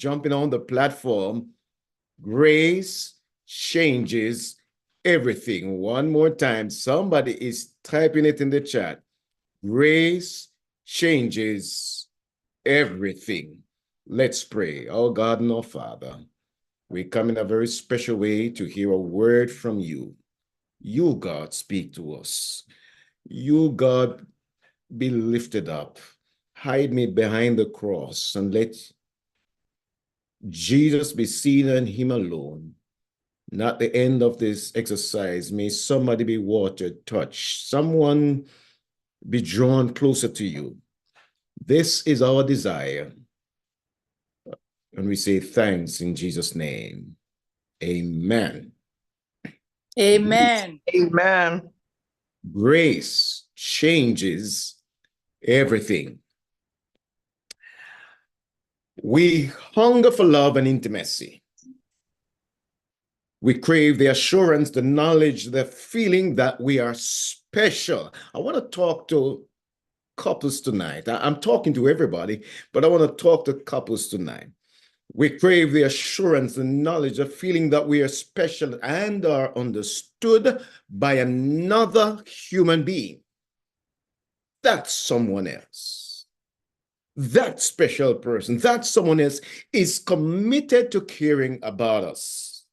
jumping on the platform. Grace changes everything. One more time. Somebody is typing it in the chat. Grace changes everything. Let's pray. Oh God and our Father, we come in a very special way to hear a word from you. You, God, speak to us. You, God, be lifted up. Hide me behind the cross and let Jesus be seen and him alone. Not the end of this exercise. May somebody be watered, touched, someone be drawn closer to you. This is our desire. And we say thanks in Jesus' name. Amen. Amen. Amen. Grace changes everything. We hunger for love and intimacy. We crave the assurance, the knowledge, the feeling that we are special. I want to talk to couples tonight. I'm talking to everybody, but I want to talk to couples tonight. We crave the assurance, the knowledge, the feeling that we are special and are understood by another human being. That's someone else. That special person, that someone else is committed to caring about us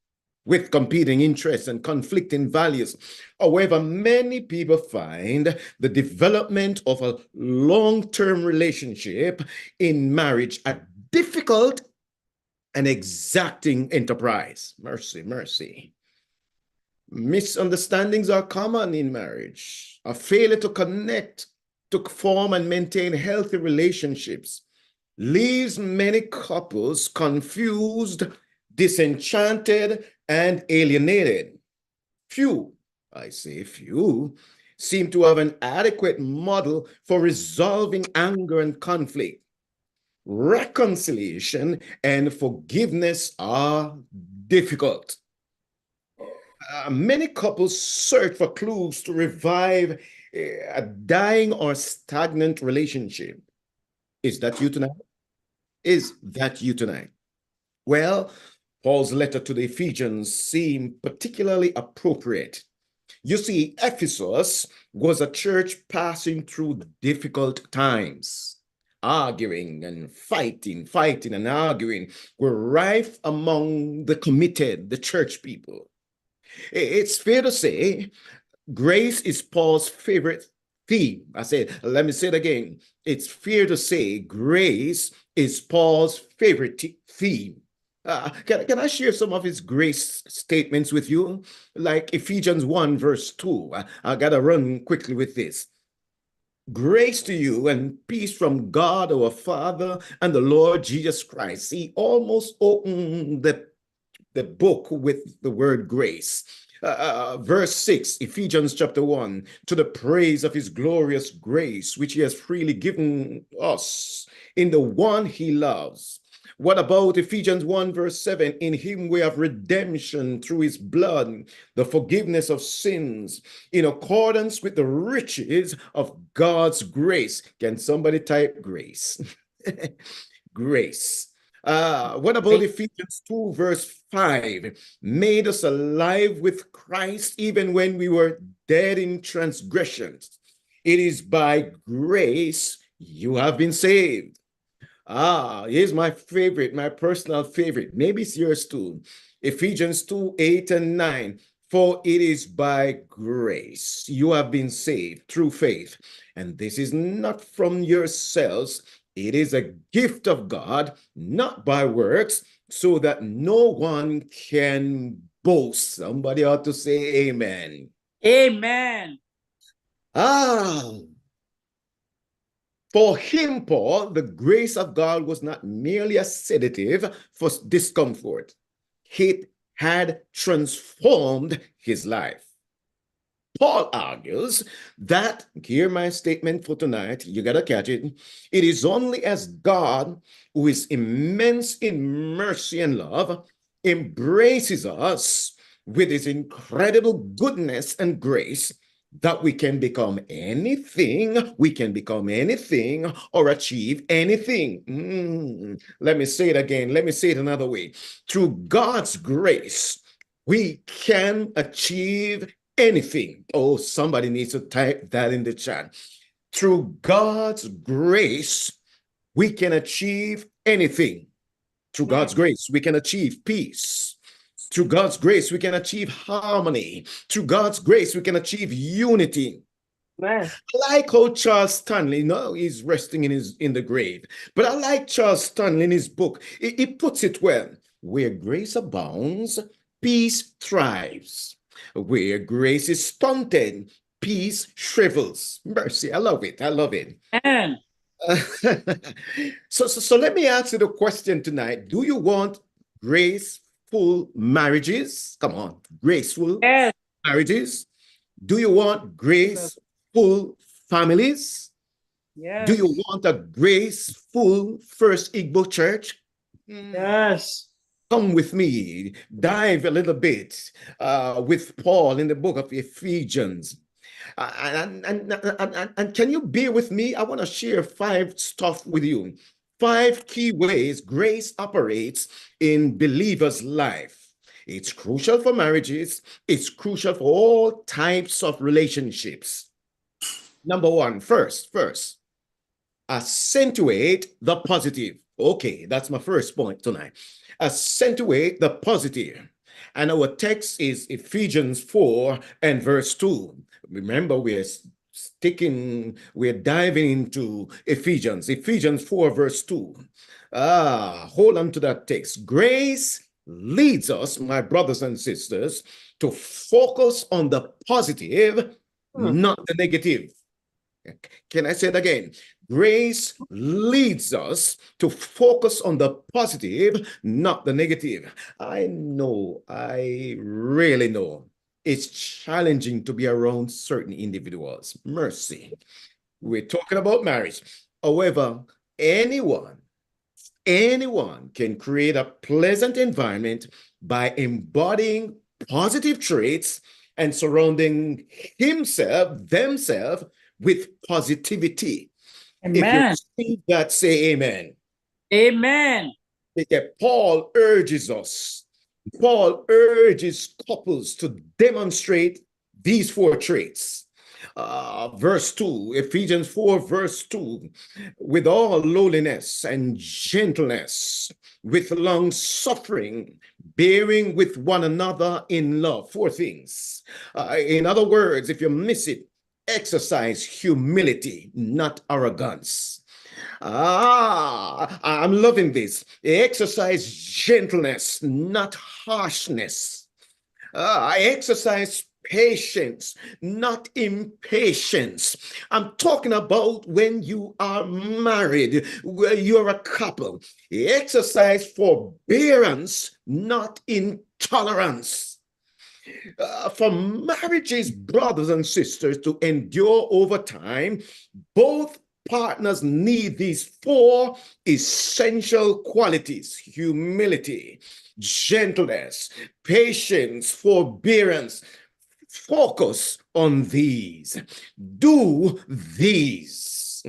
with competing interests and conflicting values. However, many people find the development of a long-term relationship in marriage a difficult and exacting enterprise. Mercy, mercy. Misunderstandings are common in marriage. A failure to connect, to form and maintain healthy relationships leaves many couples confused, disenchanted, and alienated. Few, I say few, seem to have an adequate model for resolving anger and conflict. Reconciliation and forgiveness are difficult. Many couples search for clues to revive a dying or stagnant relationship. Is that you tonight? Is that you tonight? Well, Paul's letter to the Ephesians seemed particularly appropriate. You see, Ephesus was a church passing through difficult times. Arguing and fighting and arguing were rife among the committed, the church people. It's fair to say grace is Paul's favorite theme. Let me say it again. It's fair to say grace is Paul's favorite theme. Can I share some of his grace statements with you? Like Ephesians 1 verse 2. I gotta run quickly with this. Grace to you and peace from God our Father and the Lord Jesus Christ. He almost opened the book with the word grace. Verse 6, Ephesians chapter 1, to the praise of his glorious grace, which he has freely given us in the one he loves. What about Ephesians 1 verse 7? In him we have redemption through his blood, the forgiveness of sins, in accordance with the riches of God's grace. Can somebody type grace? Grace. What about Ephesians 2 verse 5? Made us alive with Christ even when we were dead in transgressions. It is by grace you have been saved. Here's my favorite, my personal favorite. Maybe it's yours too. Ephesians 2, 8 and 9. For it is by grace you have been saved through faith. And this is not from yourselves. It is a gift of God, not by works, so that no one can boast. Somebody ought to say amen. Amen. For him, Paul, the grace of God was not merely a sedative for discomfort. It had transformed his life. Paul argues that, hear my statement for tonight, you got to catch it. It is only as God, who is immense in mercy and love, embraces us with his incredible goodness and grace, that we can become anything, or achieve anything. Let me say it again. Let me say it another way. Through God's grace, we can achieve anything. Oh, somebody needs to type that in the chat. Through God's grace, we can achieve anything. Through God's grace, we can achieve peace. Through God's grace, we can achieve harmony. Through God's grace, we can achieve unity. Amen. I like how Charles Stanley, no, he's resting in the grave, but I like Charles Stanley in his book. He puts it well. Where grace abounds, peace thrives. Where grace is stunted, peace shrivels. Mercy, I love it. I love it. Amen. So let me ask you the question tonight. Do you want graceful marriages? Come on, graceful Yes. marriages. Do you want graceful families? Yes. Do you want a graceful First Igbo church? Yes. Come with me, dive a little bit with Paul in the book of Ephesians. And can you bear with me? I want to share 5 stuff with you. 5 key ways grace operates in believers' life. It's crucial for marriages. It's crucial for all types of relationships. Number 1, first, accentuate the positive. Okay, that's my first point tonight. Accentuate the positive. And our text is Ephesians 4 and verse 2. Remember, we're diving into Ephesians 4 verse 2. Hold on to that text. Grace leads us, my brothers and sisters, to focus on the positive, not the negative. Can I say it again? Grace leads us to focus on the positive, not the negative. I really know it's challenging to be around certain individuals. Mercy. We're talking about marriage. However, anyone can create a pleasant environment by embodying positive traits and surrounding themselves with positivity. If you Amen. see that, say amen. Amen. Paul urges couples to demonstrate these 4 traits. Verse 2, Ephesians 4, verse 2, with all lowliness and gentleness, with long suffering, bearing with one another in love. 4 things. In other words, if you miss it, exercise humility, not arrogance. I'm loving this. Exercise gentleness, not harshness. I exercise patience, not impatience. I'm talking about when you are married, where you're a couple. Exercise forbearance, not intolerance. For marriages, brothers and sisters, to endure over time, both partners need these 4 essential qualities: humility, gentleness, patience, forbearance. Focus on these. Do these.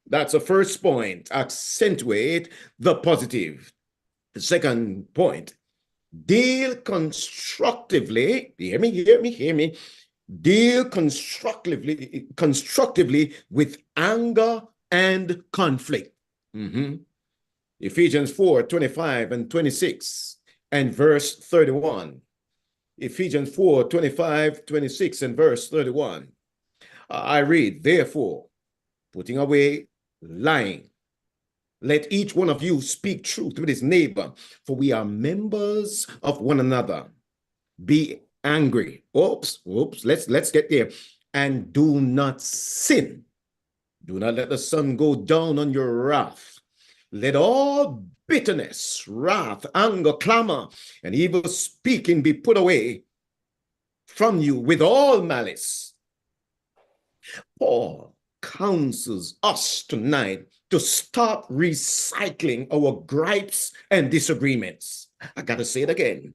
That's the first point. Accentuate the positive. The second point, deal constructively. Hear me. Deal constructively with anger and conflict. Ephesians 4, 25 and 26 and verse 31. Ephesians 4, 25, 26 and verse 31. I read, therefore, putting away lying, let each one of you speak truth with his neighbor, for we are members of one another. Be angry. Oops, let's get there. And do not sin. Do not let the sun go down on your wrath. Let all bitterness, wrath, anger, clamor, and evil speaking be put away from you with all malice. Paul counsels us tonight to stop recycling our gripes and disagreements. I got to say it again.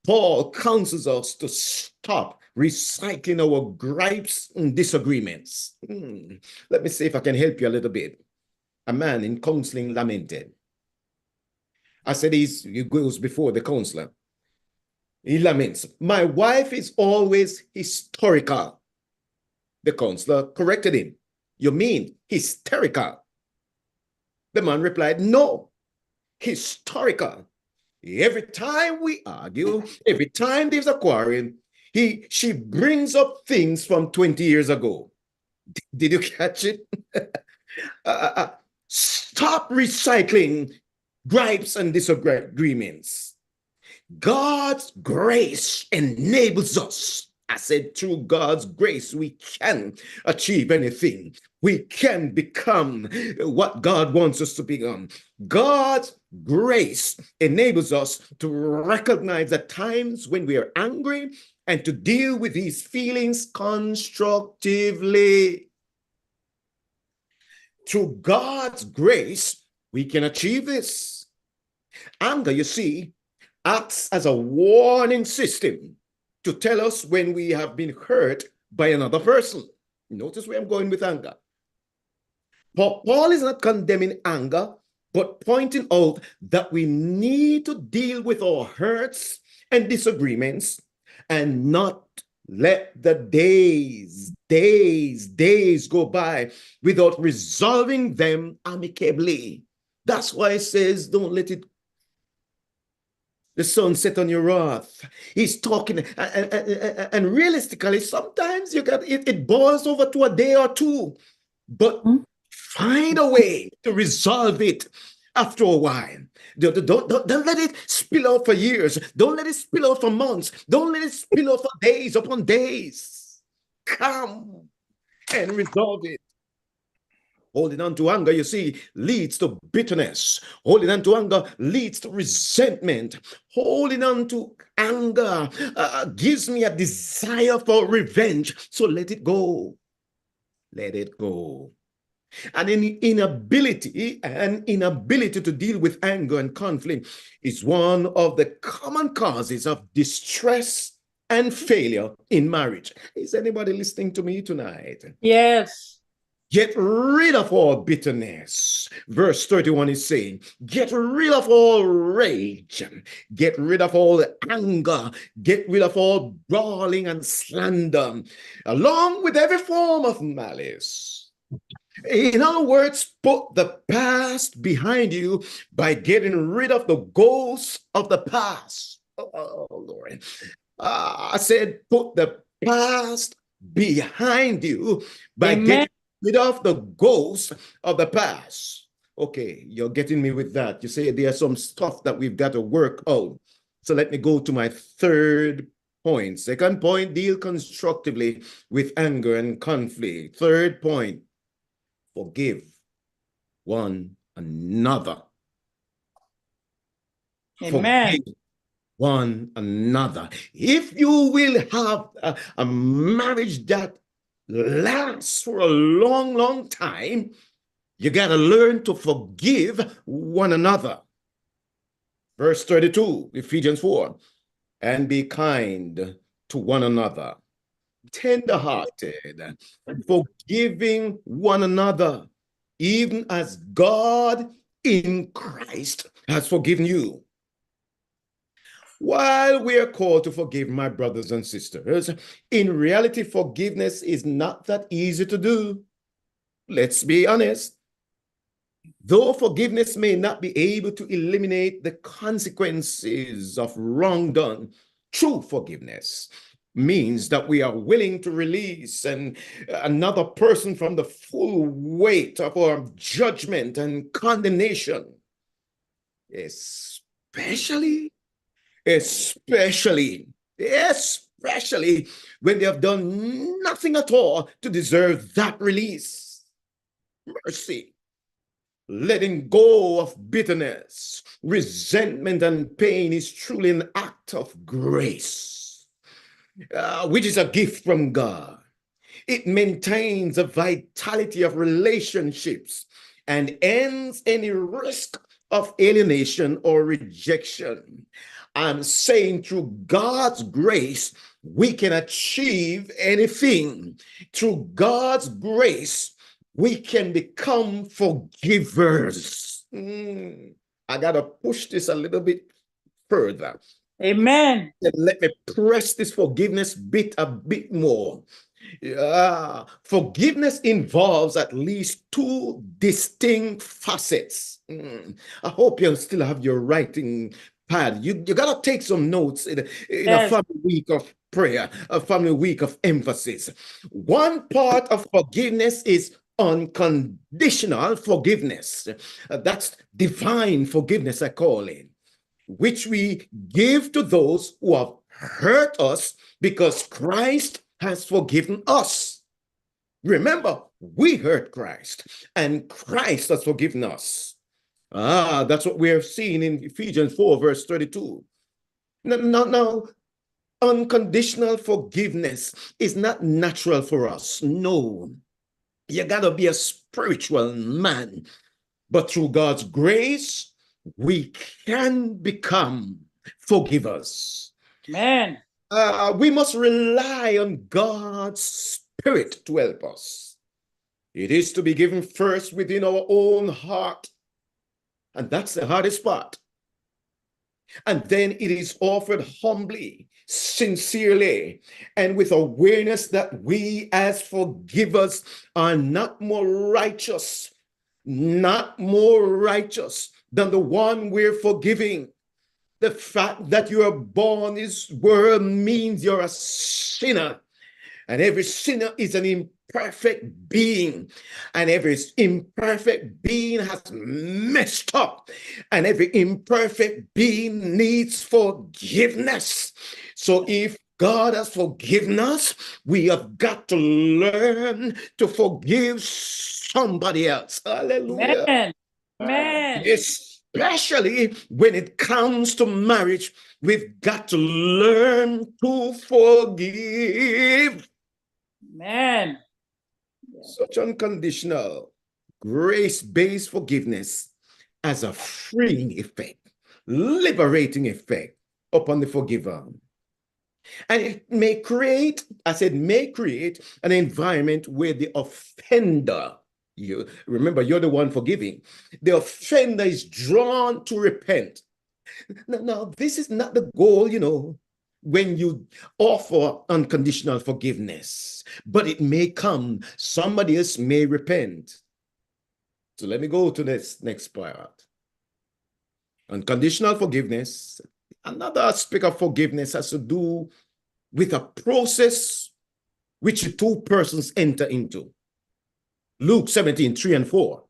Paul counsels us to stop recycling our gripes and disagreements. Let me see if I can help you a little bit. A man in counseling lamented. I said he goes before the counselor. He laments, my wife is always historical. The counselor corrected him. You mean hysterical? The man replied, no, historical. Every time we argue, every time there's a quarrel, she brings up things from 20 years ago. Did you catch it? Stop recycling gripes and disagreements. God's grace enables us. I said, through God's grace, we can achieve anything. We can become what God wants us to become. God's grace enables us to recognize the times when we are angry and to deal with these feelings constructively. Through God's grace, we can achieve this. Anger, you see, acts as a warning system to tell us when we have been hurt by another person. Notice where I'm going with anger. Paul is not condemning anger, but pointing out that we need to deal with our hurts and disagreements and not let the days go by without resolving them amicably. That's why it says, don't let the sun set on your wrath. He's talking, and realistically, sometimes it boils over to a day or two, but find a way to resolve it after a while. Don't let it spill out for years. Don't let it spill out for months. Don't let it spill out for days upon days. Come and resolve it. Holding on to anger, you see, leads to bitterness. Holding on to anger leads to resentment. Holding on to anger gives me a desire for revenge. So let it go. Let it go. And an inability to deal with anger and conflict is one of the common causes of distress and failure in marriage. Is anybody listening to me tonight? Yes. Get rid of all bitterness. Verse 31 is saying, get rid of all rage, get rid of all anger, get rid of all brawling and slander, along with every form of malice. In other words, put the past behind you by getting rid of the ghosts of the past. Oh, Lord. I said, put the past behind you by getting rid of the ghosts of the past. Okay, you're getting me with that. You say there's some stuff that we've got to work out. So let me go to my third point. Second point, deal constructively with anger and conflict. Third point, forgive one another. Amen. Forgive one another. If you will have a marriage that lasts for a long, long time, you got to learn to forgive one another. Verse 32, Ephesians 4, and be kind to one another, tender-hearted, forgiving one another, even as God in Christ has forgiven you. While we are called to forgive, my brothers and sisters, in reality, forgiveness is not that easy to do. Let's be honest. Though forgiveness may not be able to eliminate the consequences of wrong done, true forgiveness means that we are willing to release another person from the full weight of our judgment and condemnation, especially when they have done nothing at all to deserve that release. Mercy. Letting go of bitterness, resentment, and pain is truly an act of grace, which is a gift from God. It maintains the vitality of relationships and ends any risk of alienation or rejection. I'm saying through God's grace, we can achieve anything. Through God's grace, we can become forgivers. I got to push this a little bit further. Amen. Let me press this forgiveness bit a bit more. Forgiveness involves at least two distinct facets. I hope you still have your writing pad. You got to take some notes in a Yes. family week of prayer, a family week of emphasis. One part of forgiveness is unconditional forgiveness. That's divine forgiveness, I call it, which we give to those who have hurt us because Christ has forgiven us. Remember, we hurt Christ and Christ has forgiven us. That's what we are seeing in Ephesians 4, verse 32. Now, unconditional forgiveness is not natural for us. No, you got to be a spiritual man. But through God's grace, we can become forgivers. Amen. We must rely on God's Spirit to help us. It is to be given first within our own heart. And that's the hardest part. And then it is offered humbly, sincerely, and with awareness that we as forgivers are not more righteous than the one we're forgiving. The fact that you are born in this world means you're a sinner. And every sinner is an imperfect being. And every imperfect being has messed up. And every imperfect being needs forgiveness. So if God has forgiven us, we have got to learn to forgive somebody else. Hallelujah. Amen. Amen. Especially when it comes to marriage, we've got to learn to forgive. Amen. Such unconditional, grace-based forgiveness has a freeing effect, liberating effect upon the forgiver. And it may create, I said, may create an environment where the offender, you remember, you're the one forgiving, the offender is drawn to repent. Now, this is not the goal, when you offer unconditional forgiveness, but it may come, somebody else may repent. So let me go to this next part. Unconditional forgiveness. Another aspect of forgiveness has to do with a process which the two persons enter into. Luke 17:3-4.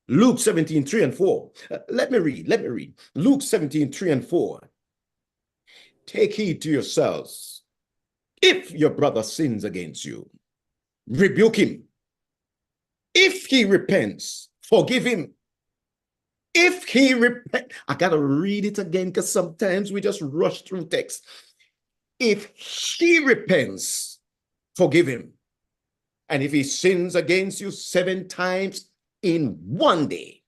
Luke 17:3-4. Let me read. Luke 17:3-4. Take heed to yourselves. If your brother sins against you, rebuke him. If he repents, forgive him. If he repents, I got to read it again because sometimes we just rush through text. If he repents, forgive him. And if he sins against you 7 times in one day,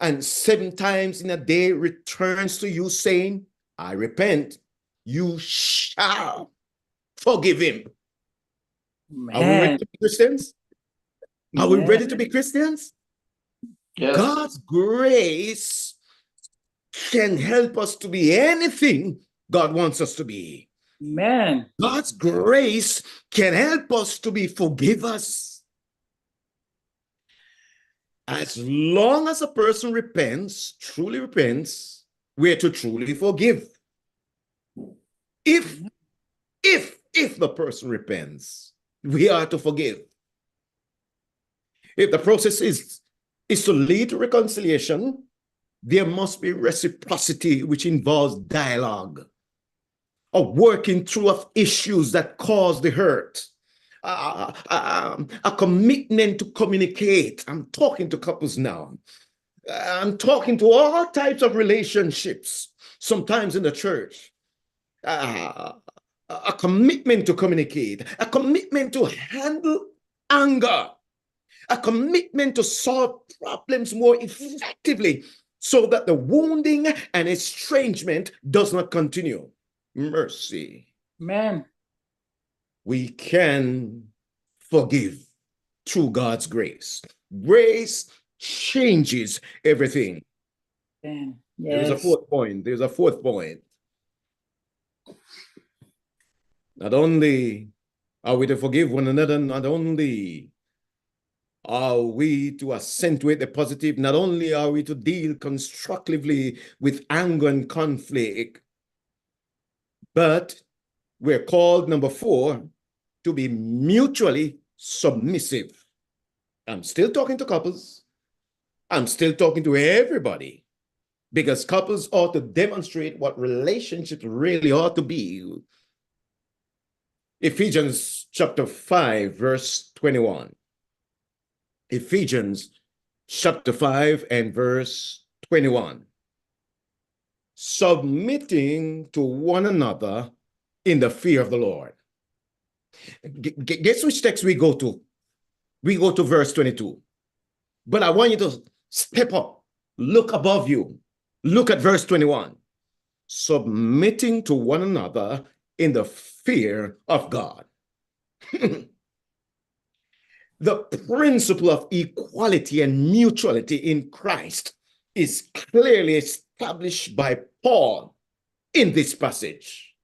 and 7 times in a day returns to you saying, I repent, you shall forgive him. Amen. Are we ready to be Christians? Are we ready to be Christians? Yes. God's grace can help us to be anything God wants us to be. Amen. God's grace can help us to be forgivers. As long as a person repents, truly repents, we're to truly forgive. If the person repents, we are to forgive. If the process is to lead to reconciliation, there must be reciprocity, which involves dialogue, a working through of issues that cause the hurt, a commitment to communicate. I'm talking to couples now. I'm talking to all types of relationships, sometimes in the church. A commitment to communicate, a commitment to handle anger, a commitment to solve problems more effectively so that the wounding and estrangement does not continue. Mercy. Amen. We can forgive through God's grace. Grace changes everything. Amen. There's a Yes. fourth point. There's a fourth point. Not only are we to forgive one another, not only are we to accentuate the positive, not only are we to deal constructively with anger and conflict, but we're called, number 4, to be mutually submissive. I'm still talking to couples. I'm still talking to everybody, because couples ought to demonstrate what relationships really ought to be. Ephesians chapter 5, verse 21. Ephesians chapter 5 and verse 21. Submitting to one another in the fear of the Lord. Guess which text we go to? We go to verse 22. But I want you to step up, look above you, look at verse 21. Submitting to one another in the fear of God. The principle of equality and mutuality in Christ is clearly established by Paul in this passage.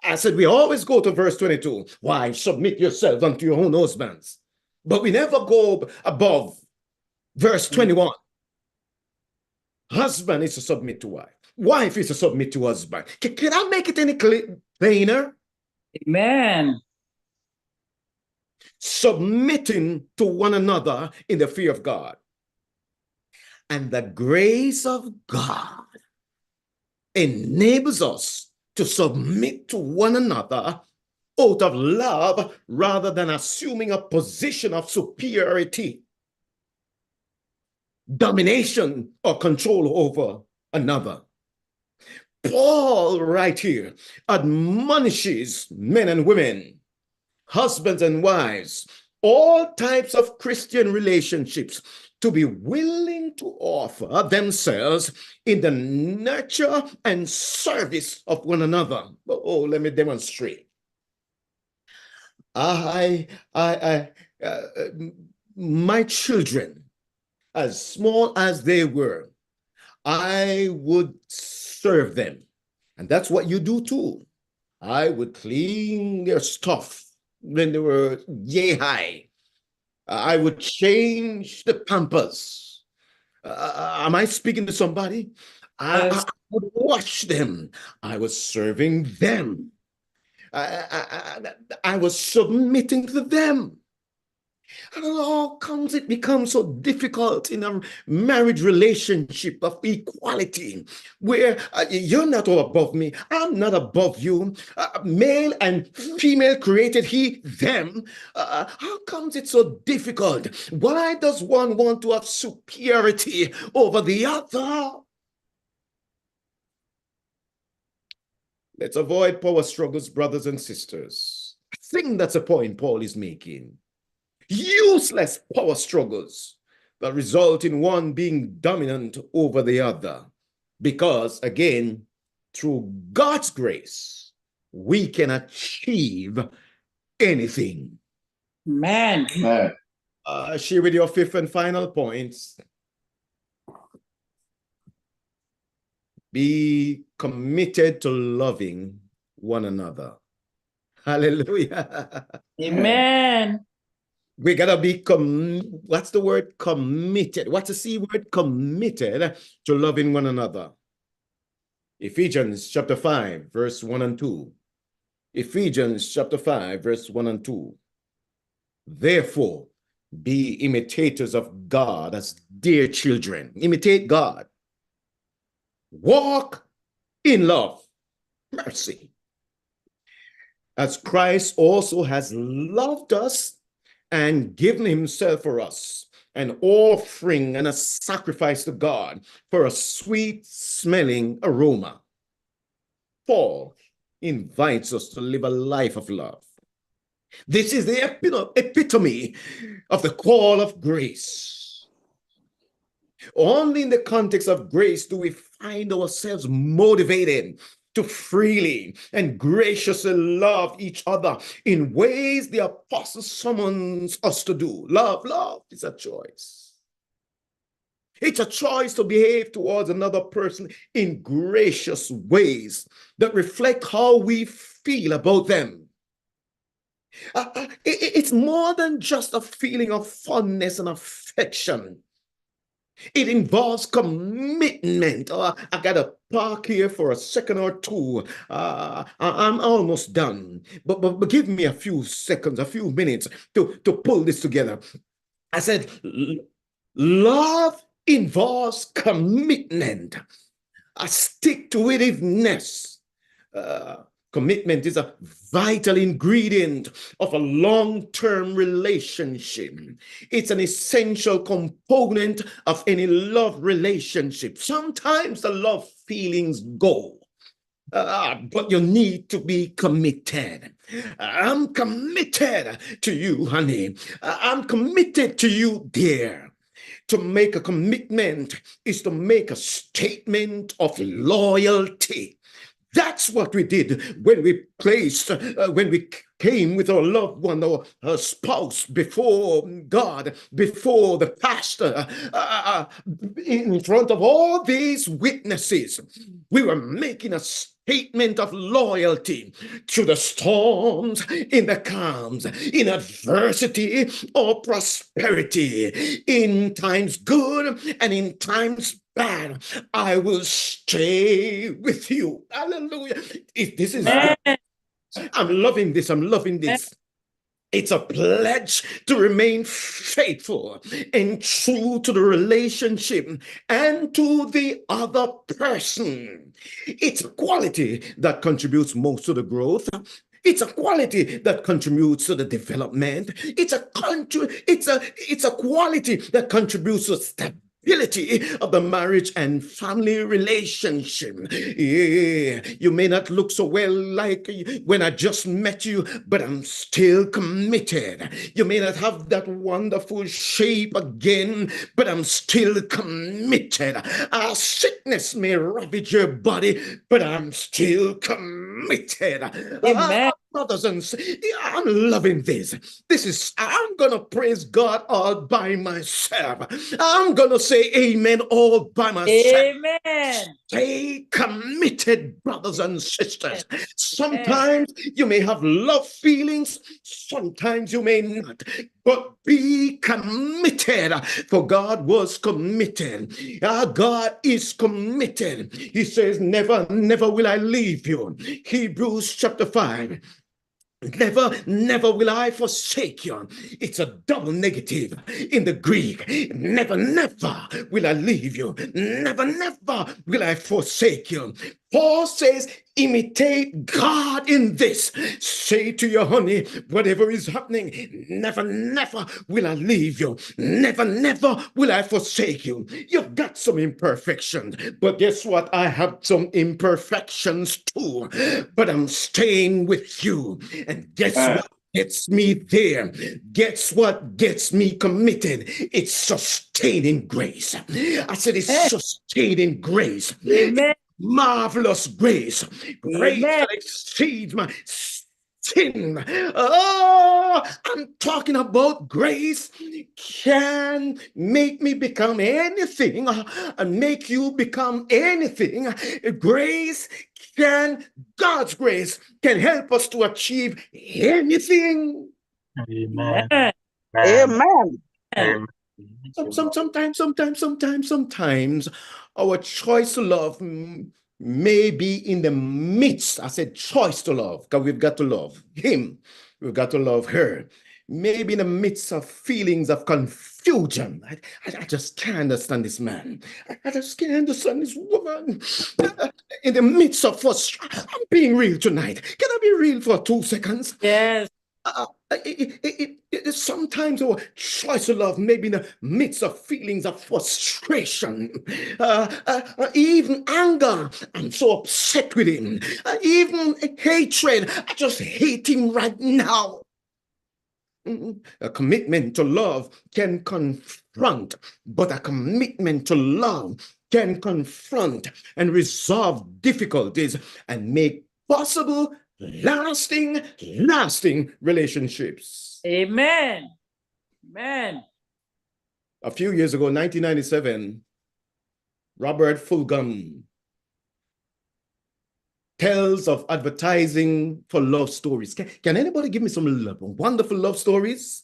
I said we always go to verse 22. Wives, submit yourselves unto your own husbands. But we never go above verse 21. Husband is to submit to wife. Wife is to submit to husband. Can I make it any plainer? Amen. Submitting to one another in the fear of God. And the grace of God enables us to submit to one another out of love rather than assuming a position of superiority, domination, or control over another. Paul, right here, admonishes men and women, husbands and wives, all types of Christian relationships to be willing to offer themselves in the nurture and service of one another. Oh, let me demonstrate. My children, as small as they were, I would serve them. And that's what you do too. I would clean their stuff when they were yay high. I would change the pampers. Am I speaking to somebody? Yes. I would wash them. I was serving them. I was submitting to them. And how comes it becomes so difficult in a marriage relationship of equality where you're not all above me, I'm not above you, male and female created he, them. How comes it so difficult? Why does one want to have superiority over the other? Let's avoid power struggles, brothers and sisters. I think that's a point Paul is making. Useless power struggles that result in one being dominant over the other. Because, again, through God's grace, we can achieve anything. Amen. Share with your fifth and final points. Be committed to loving one another. Hallelujah. Amen. We gotta be what's the word? Committed. What's the C word? Committed to loving one another. Ephesians chapter 5, verse 1 and 2. Ephesians chapter 5, verse 1 and 2. Therefore, be imitators of God as dear children. Imitate God. Walk in love. Mercy. As Christ also has loved us and given himself for us, an offering and a sacrifice to God for a sweet-smelling aroma. Paul invites us to live a life of love. This is the epitome of the call of grace. Only in the context of grace do we find ourselves motivated to freely and graciously love each other in ways the apostle summons us to do. Love is a choice. It's a choice to behave towards another person in gracious ways that reflect how we feel about them. It's more than just a feeling of fondness and affection. It involves commitment. I got to park here for a second or two. I'm almost done. But give me a few seconds, a few minutes to pull this together. I said, love involves commitment, a stick-to-itiveness. Commitment is a vital ingredient of a long-term relationship. It's an essential component of any love relationship. Sometimes the love feelings go, but you need to be committed. I'm committed to you, honey. I'm committed to you, dear. To make a commitment is to make a statement of loyalty. That's what we did when we when we came with our loved one or our spouse before God, before the pastor, in front of all these witnesses. We were making a statement of loyalty to the storms, in the calms, in adversity or prosperity, in times good and in times bad. I will stay with you. Hallelujah. This is Amen. I'm loving this. I'm loving this. It's a pledge to remain faithful and true to the relationship and to the other person. It's a quality that contributes most to the growth. It's a quality that contributes to the development. It's a quality that contributes to stability of the marriage and family relationship. Yeah, you may not look so well like when I just met you, but I'm still committed. You may not have that wonderful shape again, but I'm still committed. Sickness may ravage your body, but I'm still committed. Amen. Brothers and sisters, I'm loving this. I'm going to praise God all by myself. I'm going to say amen all by myself. Amen. Stay committed, brothers and sisters. Sometimes you may have love feelings, sometimes you may not, but be committed, for God was committed. Our God is committed. He says, never, never will I leave you. Hebrews chapter 5. Never will I forsake you. It's a double negative in the Greek. Never will I leave you. Never will I forsake you. Paul says, imitate God in this. Say to your honey, whatever is happening, never will I leave you. Never will I forsake you. You've got some imperfections, but guess what? I have some imperfections too, but I'm staying with you. And guess what gets me there? Guess what gets me committed? It's sustaining grace. I said it's sustaining grace. Amen. Marvelous grace. Grace Amen. that exceeds my sin. Oh, I'm talking about grace can make me become anything and make you become anything. God's grace can help us to achieve anything. Amen. Amen. Amen. Sometimes our choice to love may be in the midst. I said choice to love, because we've got to love him. We've got to love her. Maybe in the midst of feelings of confusion. I just can't understand this man. I just can't understand this woman. In the midst of frustration. I'm being real tonight. Can I be real for 2 seconds? Yes. Sometimes our choice of love may be in the midst of feelings of frustration, even anger. I'm so upset with him. Even hatred. I just hate him right now. A commitment to love can confront confront, but a commitment to love can confront and resolve difficulties and make possible lasting relationships. Amen. Amen. A few years ago, 1997, Robert Fulghum tells of advertising for love stories. Can anybody give me some wonderful love stories?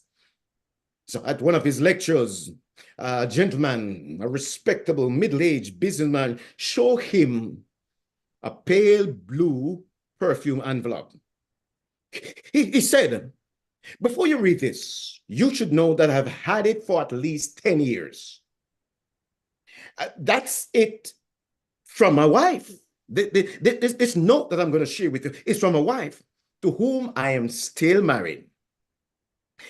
So at one of his lectures, a gentleman, a respectable middle-aged businessman, showed him a pale blue perfume envelope. He said, before you read this, you should know that I've had it for at least 10 years. That's it from my wife. This note that I'm going to share with you is from a wife to whom I am still married.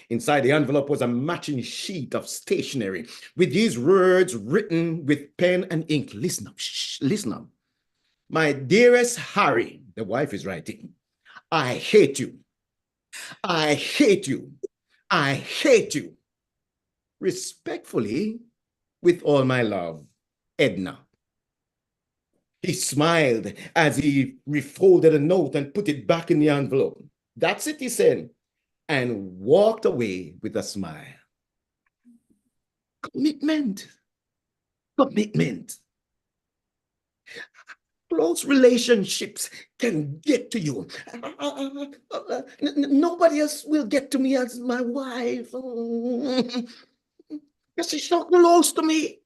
Inside the envelope was a matching sheet of stationery with these words written with pen and ink. Listen up, shh, listen up. My dearest Harry, the wife is writing, I hate you. I hate you. I hate you. Respectfully, with all my love, Edna. He smiled as he refolded a note and put it back in the envelope. That's it, he said, and walked away with a smile. Commitment. Commitment. Close relationships can get to you. Nobody else will get to me as my wife. Because she's so close to me.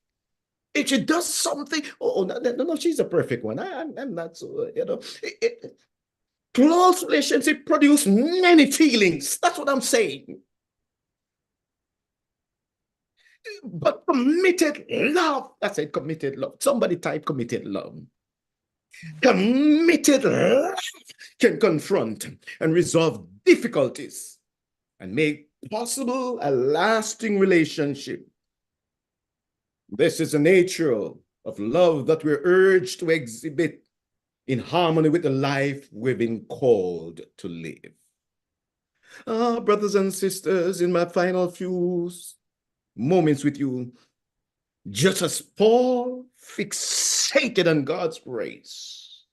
If she does something, no, she's a perfect one. I'm not so, close relationship produce many feelings. That's what I'm saying. But committed love, I said committed love. Somebody type committed love. Committed love can confront and resolve difficulties and make possible a lasting relationship. This is the nature of love that we're urged to exhibit in harmony with the life we've been called to live. Brothers and sisters, in my final few moments with you, just as Paul fixated on God's grace,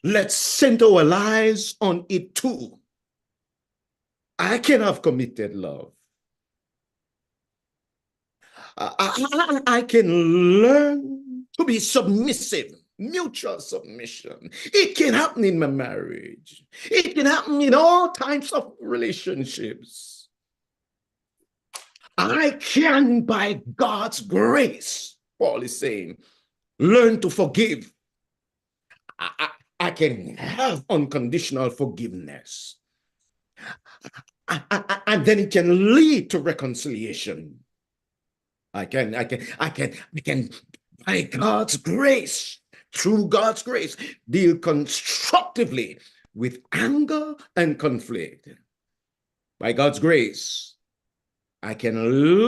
let's center our lives on it too. I can have committed love. I can learn to be submissive, mutual submission. It can happen in my marriage. It can happen in all types of relationships. I can, by God's grace, Paul is saying, learn to forgive. I can have unconditional forgiveness. And then it can lead to reconciliation. I can, by God's grace, through God's grace, deal constructively with anger and conflict. By God's grace, I can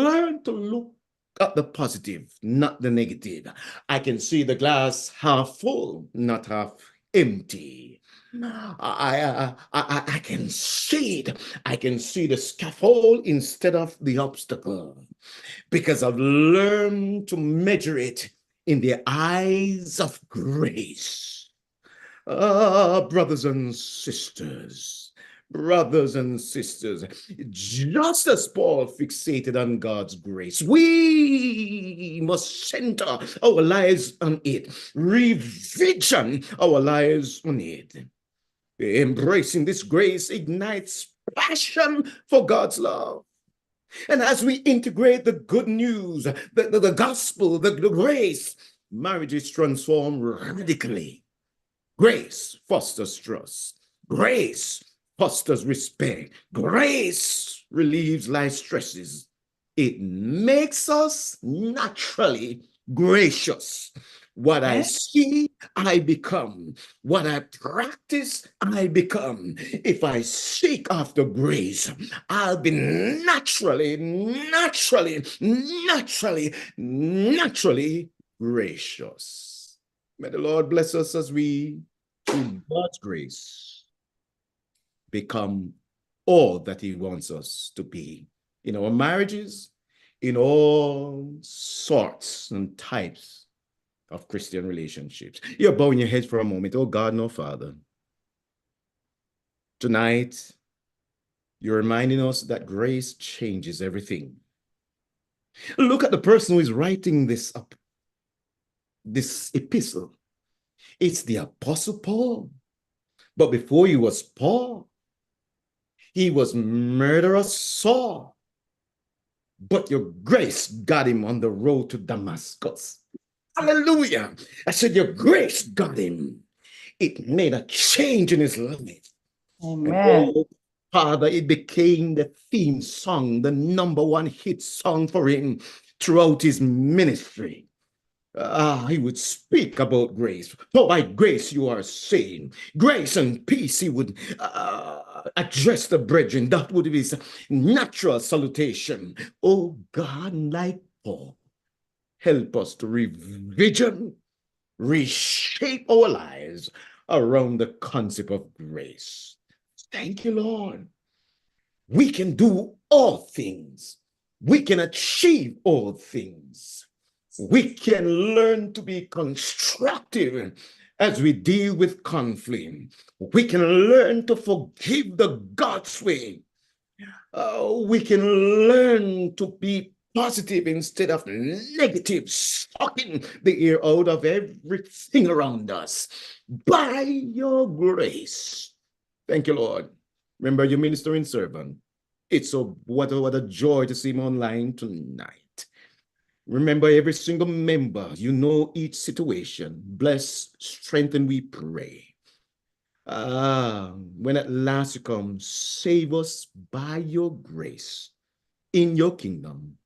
learn to look at the positive, not the negative. I can see the glass half full, not half empty. I can see it. I can see the scaffold instead of the obstacle, because I've learned to measure it in the eyes of grace. Brothers and sisters, just as Paul fixated on God's grace, we must center our lives on it, revision our lives on it. Embracing this grace ignites passion for God's love. And as we integrate the good news, the gospel, the grace, marriages transform radically. Grace fosters trust. Grace fosters respect. Grace relieves life stresses. It makes us naturally gracious. What I see, I become. What I practice, I become. If I seek after grace, I'll be naturally gracious. May the Lord bless us as we, through God's grace, become all that He wants us to be in our marriages, in all sorts and types of Christian relationships. You're bowing your head for a moment. Oh God, no Father. Tonight, you're reminding us that grace changes everything. Look at the person who is writing this epistle. It's the Apostle Paul. But before he was Paul, he was murderer Saul. But your grace got him on the road to Damascus. Hallelujah. I said, your grace got him. It made a change in his life. Amen. Oh, Father, it became the theme song, the #1 hit song for him throughout his ministry. He would speak about grace. For by grace you are saved. Grace and peace, he would address the brethren. That would be his natural salutation. Oh God, like Paul, help us to revision, reshape our lives around the concept of grace. Thank you, Lord. We can do all things. We can achieve all things. We can learn to be constructive as we deal with conflict. We can learn to forgive the God's way. We can learn to be positive instead of negative, sucking the air out of everything around us by your grace. Thank you, Lord. Remember your ministering servant. It's what a joy to see him online tonight. Remember every single member. You know each situation. Bless, strengthen, we pray. When at last you come, save us by your grace in your kingdom.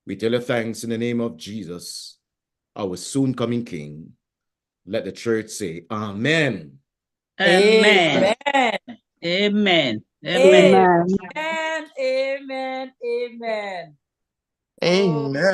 We tell you thanks in the name of Jesus, our soon coming King. Let the church say, Amen. Amen. Amen. Amen. Amen. Amen. Amen. Amen. Amen.